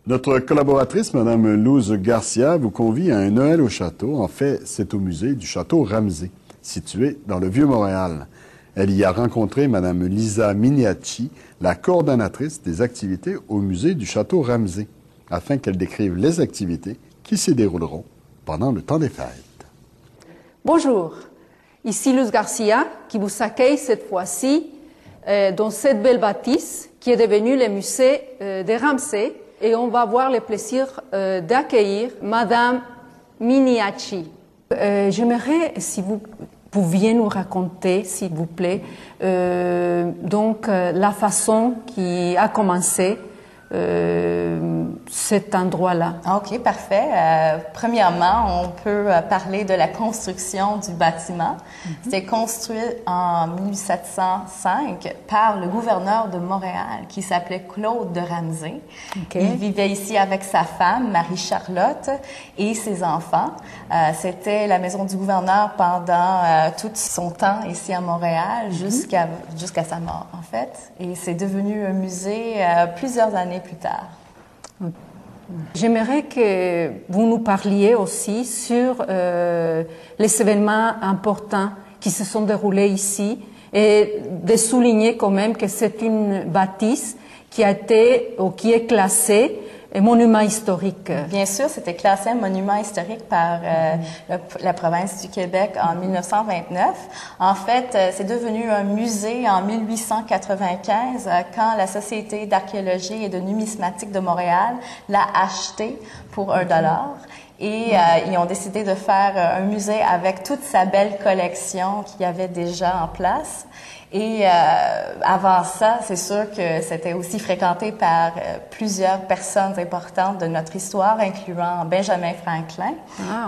Notre collaboratrice, Mme Luz Garcia, vous convie à un Noël au château. En fait, c'est au musée du château Ramsey, situé dans le Vieux-Montréal. Elle y a rencontré Mme Lisa Miniaci, la coordonnatrice des activités au musée du château Ramsey, afin qu'elle décrive les activités qui s'y dérouleront pendant le temps des fêtes. Bonjour, ici Luz Garcia qui vous accueille cette fois-ci dans cette belle bâtisse qui est devenue le musée de Ramsey, et on va avoir le plaisir d'accueillir Madame Miniaci. J'aimerais, si vous pouviez nous raconter, s'il vous plaît, la façon qui a commencé cet endroit-là. OK, parfait. Premièrement, on peut parler de la construction du bâtiment. C'était construit en 1705 par le gouverneur de Montréal qui s'appelait Claude de Ramsey. Okay. Il vivait ici avec sa femme, Marie-Charlotte, et ses enfants. C'était la maison du gouverneur pendant tout son temps ici à Montréal jusqu'à sa mort, en fait. Et c'est devenu un musée plusieurs années plus tard. J'aimerais que vous nous parliez aussi sur les événements importants qui se sont déroulés ici et de souligner quand même que c'est une bâtisse qui a été ou qui est classée monument historique. Bien sûr, c'était classé monument historique par la province du Québec en 1929. En fait, c'est devenu un musée en 1895 quand la Société d'archéologie et de numismatique de Montréal l'a acheté pour $1. Et ils ont décidé de faire un musée avec toute sa belle collection qu'il y avait déjà en place. Et avant ça, c'est sûr que c'était aussi fréquenté par plusieurs personnes importantes de notre histoire, incluant Benjamin Franklin,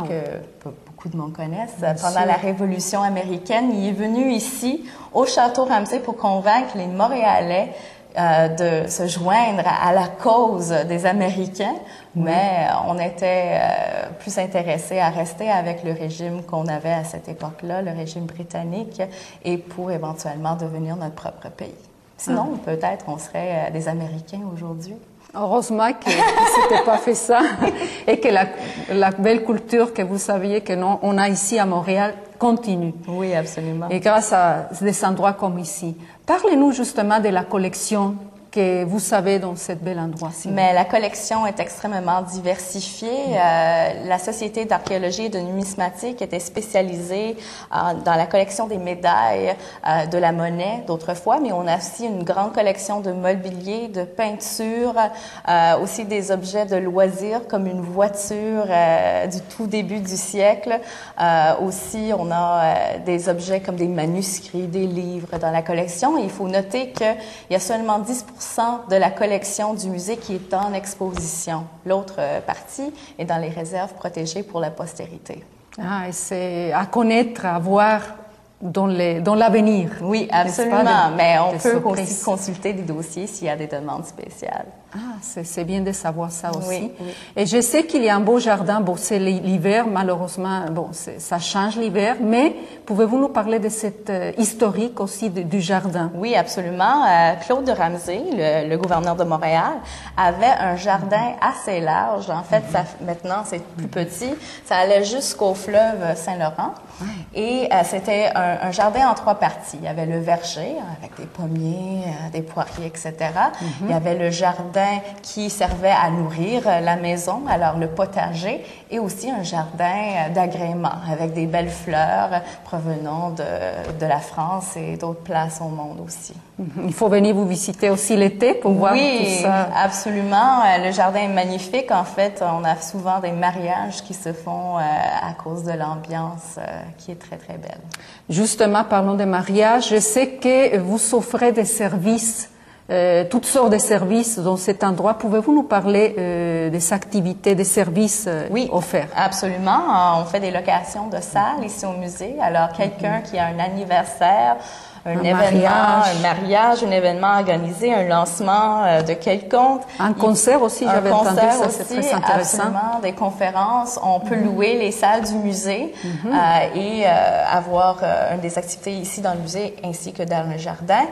que beaucoup de monde connaissent. Pendant la Révolution américaine, il est venu ici, au Château Ramsey, pour convaincre les Montréalais de se joindre à la cause des Américains, mais on était plus intéressés à rester avec le régime qu'on avait à cette époque-là, le régime britannique, et pour éventuellement devenir notre propre pays. Sinon, peut-être on serait des Américains aujourd'hui. Heureusement que c'était pas fait ça et que la belle culture que vous saviez que on a ici à Montréal continue. Oui, absolument. Et grâce à des endroits comme ici. Parlez-nous justement de la collection que vous savez dans ce bel endroit. Mais la collection est extrêmement diversifiée. La Société d'archéologie et de numismatique était spécialisée dans la collection des médailles, de la monnaie d'autrefois, mais on a aussi une grande collection de mobilier, de peintures, aussi des objets de loisirs comme une voiture du tout début du siècle. Aussi, on a des objets comme des manuscrits, des livres dans la collection. Et il faut noter qu'il y a seulement 10% de la collection du musée qui est en exposition. L'autre partie est dans les réserves protégées pour la postérité. Ah, et c'est à connaître, à voir dans l'avenir. Oui, absolument. Mais on peut aussi consulter des dossiers s'il y a des demandes spéciales. Ah, c'est bien de savoir ça aussi. Oui. Et je sais qu'il y a un beau jardin. Bon, c'est l'hiver, malheureusement. Bon, ça change l'hiver. Mais pouvez-vous nous parler de cette historique aussi du jardin? Oui, absolument. Claude de Ramsey, le gouverneur de Montréal, avait un jardin assez large. En fait, maintenant, c'est plus petit. Ça allait jusqu'au fleuve Saint-Laurent. Et c'était un jardin en 3 parties. Il y avait le verger avec des pommiers, des poiriers, etc. Il y avait le jardin qui servait à nourrir la maison, alors le potager, et aussi un jardin d'agrément avec des belles fleurs provenant de la France et d'autres places au monde aussi. Il faut venir vous visiter aussi l'été pour voir tout ça. Oui, absolument. Le jardin est magnifique. En fait, on a souvent des mariages qui se font à cause de l'ambiance qui est très, très belle. Justement, parlons des mariages. Je sais que vous offrez des services, toutes sortes de services dans cet endroit. Pouvez-vous nous parler des activités, des services offerts? Absolument. On fait des locations de salles ici au musée. Alors, quelqu'un qui a un anniversaire, un mariage, un événement organisé, un lancement de quelconque. Un concert aussi, j'avais entendu ça, c'est très intéressant. Absolument, des conférences. On peut louer les salles du musée et avoir des activités ici dans le musée ainsi que dans le jardin.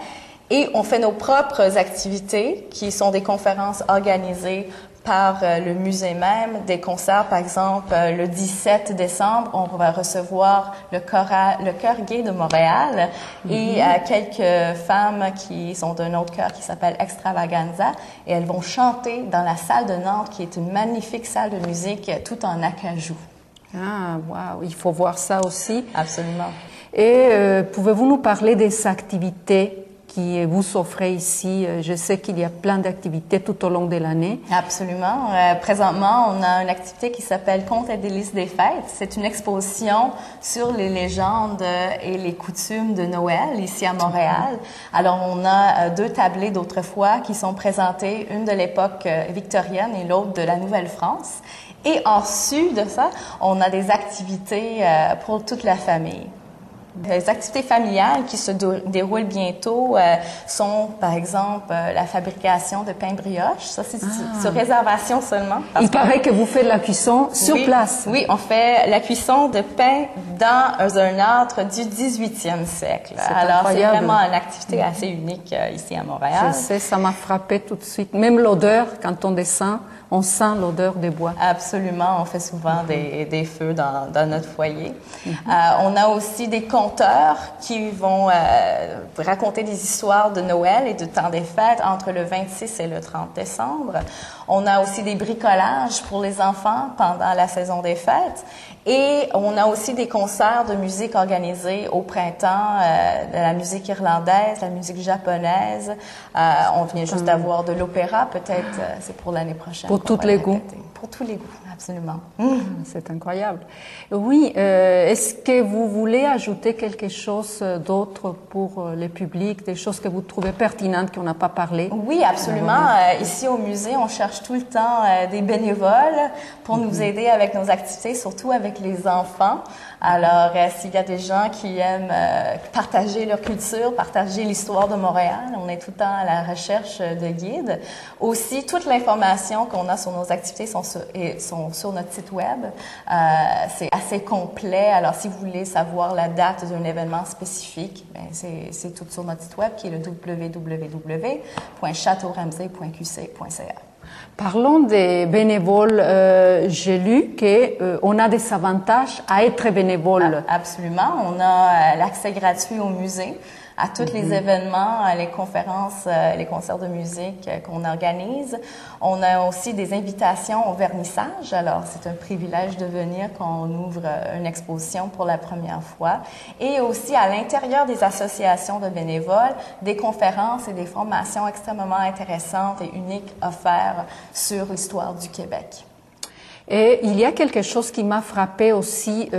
Et on fait nos propres activités qui sont des conférences organisées par le musée même, des concerts, par exemple, le 17 décembre, on va recevoir le chœur gay de Montréal et quelques femmes qui sont d'un autre chœur qui s'appelle Extravaganza, et elles vont chanter dans la salle de Nantes, qui est une magnifique salle de musique tout en acajou. Ah, waouh, il faut voir ça aussi. Absolument. Et pouvez-vous nous parler des activités qui vous offrez ici? Je sais qu'il y a plein d'activités tout au long de l'année. Absolument. Présentement, on a une activité qui s'appelle Contes et délices des fêtes. C'est une exposition sur les légendes et les coutumes de Noël ici à Montréal. Alors, on a deux tablés d'autrefois qui sont présentés, une de l'époque victorienne et l'autre de la Nouvelle-France. Et en sus de ça, on a des activités pour toute la famille. Les activités familiales qui se déroulent bientôt sont, par exemple, la fabrication de pain brioche. Ça, c'est sur réservation seulement. Il paraît que vous faites la cuisson sur place. Oui, on fait la cuisson de pain dans un âtre du 18e siècle. Alors, c'est vraiment une activité assez unique ici à Montréal. Je sais, ça m'a frappé tout de suite. Même l'odeur, quand on descend, on sent l'odeur des bois. Absolument. On fait souvent des feux dans notre foyer. On a aussi des conteurs qui vont raconter des histoires de Noël et du temps des fêtes entre le 26 et le 30 décembre. On a aussi des bricolages pour les enfants pendant la saison des fêtes. Et on a aussi des concerts de musique organisés au printemps, de la musique irlandaise, la musique japonaise. On vient juste d'avoir de l'opéra, peut-être c'est pour l'année prochaine. Pour tous les goûts. Pour tous les goûts, absolument. C'est incroyable. Oui, est-ce que vous voulez ajouter quelque chose d'autre pour le public, des choses que vous trouvez pertinentes qu'on n'a pas parlé? Oui, absolument. Ici au musée, on cherche tout le temps des bénévoles pour nous aider avec nos activités, surtout avec les enfants. Alors, s'il y a des gens qui aiment partager leur culture, partager l'histoire de Montréal, on est tout le temps à la recherche de guides. Aussi, toute l'information qu'on a sur nos activités sont sur notre site web. C'est assez complet. Alors, si vous voulez savoir la date d'un événement spécifique, c'est tout sur notre site web qui est le www.chateauramsey.qc.ca. Parlons des bénévoles. J'ai lu qu'on a des avantages à être bénévole. Absolument. On a l'accès gratuit au musée, à tous les événements, les conférences, les concerts de musique qu'on organise. On a aussi des invitations au vernissage. Alors, c'est un privilège de venir quand on ouvre une exposition pour la première fois. Et aussi, à l'intérieur des associations de bénévoles, des conférences et des formations extrêmement intéressantes et uniques offertes sur l'histoire du Québec. Et il y a quelque chose qui m'a frappé aussi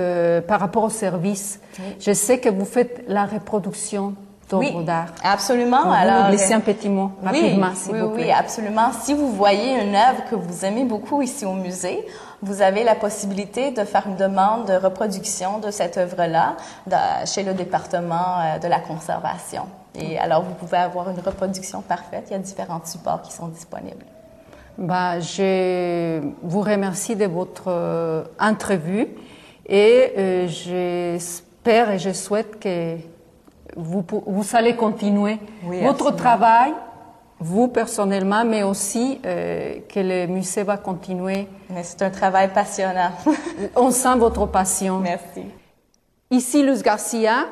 par rapport au service. Oui. Je sais que vous faites la reproduction d'œuvres d'art. Absolument. Alors, glissez un petit mot rapidement, s'il vous plaît. Oui, absolument. Si vous voyez une œuvre que vous aimez beaucoup ici au musée, vous avez la possibilité de faire une demande de reproduction de cette œuvre-là chez le département de la conservation. Et alors, vous pouvez avoir une reproduction parfaite. Il y a différents supports qui sont disponibles. Je vous remercie de votre entrevue et j'espère et je souhaite que vous allez continuer votre travail, vous personnellement, mais aussi que le musée va continuer. C'est un travail passionnant. On sent votre passion. Merci. Ici Luz Garcia,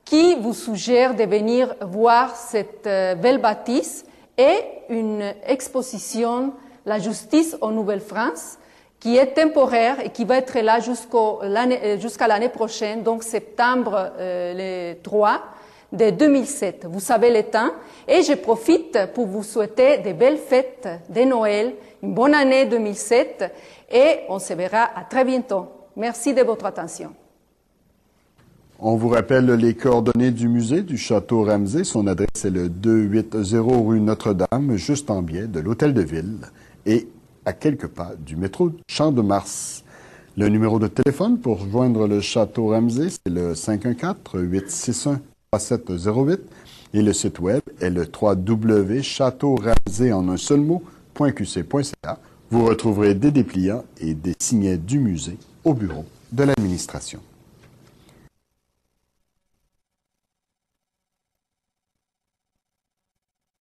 qui vous suggère de venir voir cette belle bâtisse et une exposition, La justice en Nouvelle-France, qui est temporaire et qui va être là jusqu'à l'année prochaine, donc septembre le 3 de 2007. Vous savez le temps. Et je profite pour vous souhaiter de belles fêtes de Noël, une bonne année 2007 et on se verra à très bientôt. Merci de votre attention. On vous rappelle les coordonnées du musée du Château Ramsey. Son adresse est le 280 rue Notre-Dame, juste en biais de l'Hôtel de Ville et à quelques pas du métro Champ-de-Mars. Le numéro de téléphone pour rejoindre le Château Ramsey, c'est le 514-861-3708 et le site web est le www.chateauramsey en un seul mot.qc.ca. Vous retrouverez des dépliants et des signets du musée au bureau de l'administration.